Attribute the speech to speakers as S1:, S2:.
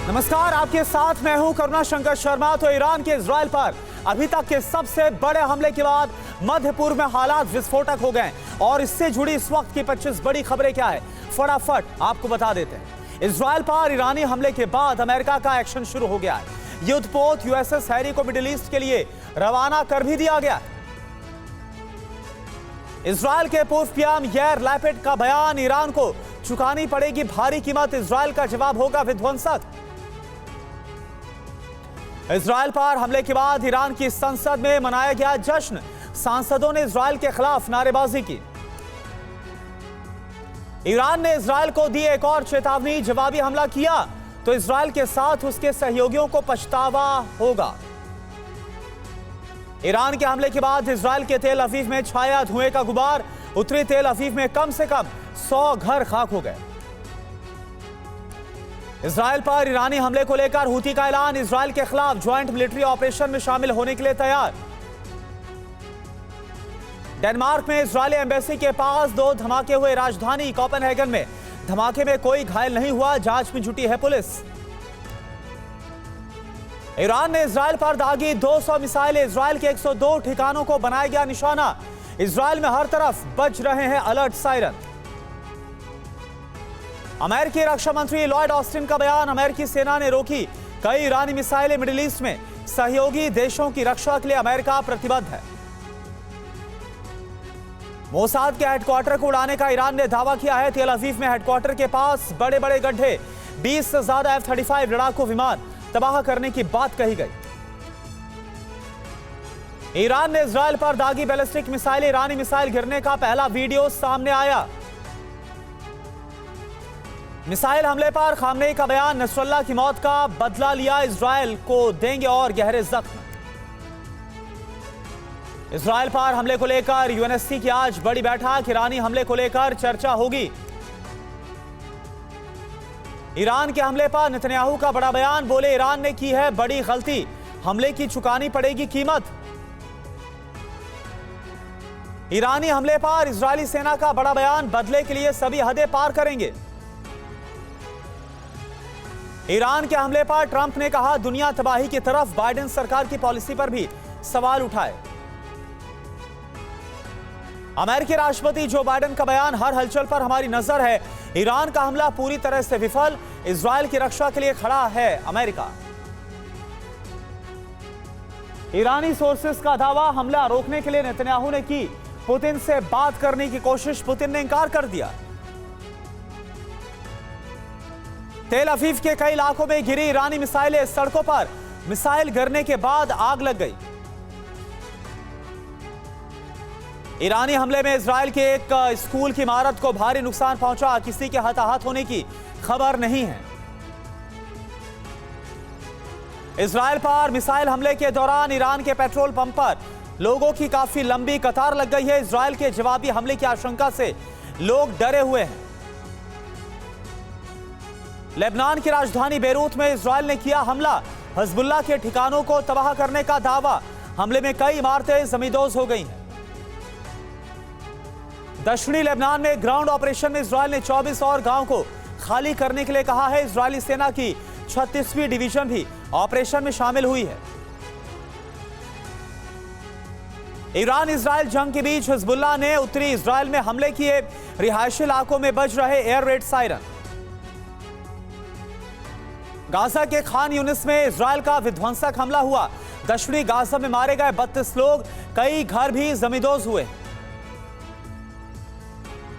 S1: नमस्कार, आपके साथ मैं हूं करुणा शंकर शर्मा। तो ईरान के इजराइल पर अभी तक के सबसे बड़े हमले के बाद मध्य पूर्व में हालात विस्फोटक हो गए और इससे जुड़ी इस वक्त की 25 बड़ी खबरें क्या है, फटाफट आपको बता देते हैं। इजराइल पर ईरानी हमले के बाद अमेरिका का एक्शन शुरू हो गया है। युद्धपोत यूएसएस हैरी को मिडिल ईस्ट के लिए रवाना कर भी दिया गया है। इजराइल के पूर्व पीएम यार लैपिड का बयान, ईरान को चुकानी पड़ेगी भारी कीमत, इजराइल का जवाब होगा विध्वंसक। इजराइल पर हमले के बाद ईरान की संसद में मनाया गया जश्न, सांसदों ने इजराइल के खिलाफ नारेबाजी की। ईरान ने इजराइल को दी एक और चेतावनी, जवाबी हमला किया तो इजराइल के साथ उसके सहयोगियों को पछतावा होगा। ईरान के हमले के बाद इजराइल के तेल अवीव में छाया धुएं का गुबार, उत्तरी तेल अवीव में कम से कम 100 घर खाक हो गए। इजराइल पर ईरानी हमले को लेकर हूती का ऐलान, इजराइल के खिलाफ ज्वाइंट मिलिट्री ऑपरेशन में शामिल होने के लिए तैयार। डेनमार्क में इजरायली एम्बेसी के पास 2 धमाके हुए, राजधानी कोपेनहेगन में धमाके में कोई घायल नहीं हुआ, जांच में जुटी है पुलिस। ईरान ने इजराइल पर दागी 200 मिसाइलें, इजराइल के 102 ठिकानों को बनाया गया निशाना, इजराइल में हर तरफ बज रहे हैं अलर्ट सायरन। अमेरिकी रक्षा मंत्री लॉयड ऑस्टिन का बयान, अमेरिकी सेना ने रोकी कई ईरानी मिसाइलें मिडिल ईस्ट में, सहयोगी देशों की रक्षा के लिए अमेरिका प्रतिबद्ध है। मोसाद के हेडक्वार्टर को उड़ाने का ईरान ने दावा किया है, तेल अवीव में हेडक्वार्टर के पास बड़े बड़े गड्ढे, 20 से ज्यादा F-35 लड़ाकू विमान तबाह करने की बात कही गई। ईरान ने इजराइल पर दागी बैलिस्टिक मिसाइल, ईरानी मिसाइल गिरने का पहला वीडियो सामने आया। मिसाइल हमले पर खामनेई का बयान, नसरुल्लाह की मौत का बदला लिया, इजराइल को देंगे और गहरे जख्म। इजराइल पर हमले को लेकर यूएनएससी की आज बड़ी बैठक, ईरानी हमले को लेकर चर्चा होगी। ईरान के हमले पर नेतन्याहू का बड़ा बयान, बोले ईरान ने की है बड़ी गलती, हमले की चुकानी पड़ेगी कीमत। ईरानी हमले पर इजरायली सेना का बड़ा बयान, बदले के लिए सभी हदें पार करेंगे। ईरान के हमले पर ट्रंप ने कहा दुनिया तबाही की तरफ, बाइडेन सरकार की पॉलिसी पर भी सवाल उठाए। अमेरिकी राष्ट्रपति जो बाइडेन का बयान, हर हलचल पर हमारी नजर है, ईरान का हमला पूरी तरह से विफल, इजराइल की रक्षा के लिए खड़ा है अमेरिका। ईरानी सोर्सेस का दावा, हमला रोकने के लिए नेतन्याहू ने की पुतिन से बात करने की कोशिश, पुतिन ने इंकार कर दिया। तेल अवीव के कई इलाकों में गिरी ईरानी मिसाइलें, सड़कों पर मिसाइल गिरने के बाद आग लग गई। ईरानी हमले में इजराइल के एक स्कूल की इमारत को भारी नुकसान पहुंचा, किसी के हताहत होने की खबर नहीं है। इजराइल पर मिसाइल हमले के दौरान ईरान के पेट्रोल पंप पर लोगों की काफी लंबी कतार लग गई है। इजराइल के जवाबी हमले की आशंका से लोग डरे हुए हैं। लेबनान की राजधानी बेरूत में इजराइल ने किया हमला, हिजबुल्लाह के ठिकानों को तबाह करने का दावा, हमले में कई इमारतें जमींदोज हो गई हैं। दक्षिणी लेबनान में ग्राउंड ऑपरेशन में इजराइल ने 24 और गांव को खाली करने के लिए कहा है। इजरायली सेना की 36वीं डिवीजन भी ऑपरेशन में शामिल हुई है। ईरान इजराइल जंग के बीच हिजबुल्लाह ने उत्तरी इजराइल में हमले किए, रिहायशी इलाकों में बज रहे एयर रेड सायरन। गाजा के खान यूनिस में इजराइल का विध्वंसक हमला हुआ, दक्षिणी गाजा में मारे गए 32 लोग, कई घर भी जमींदोज हुए।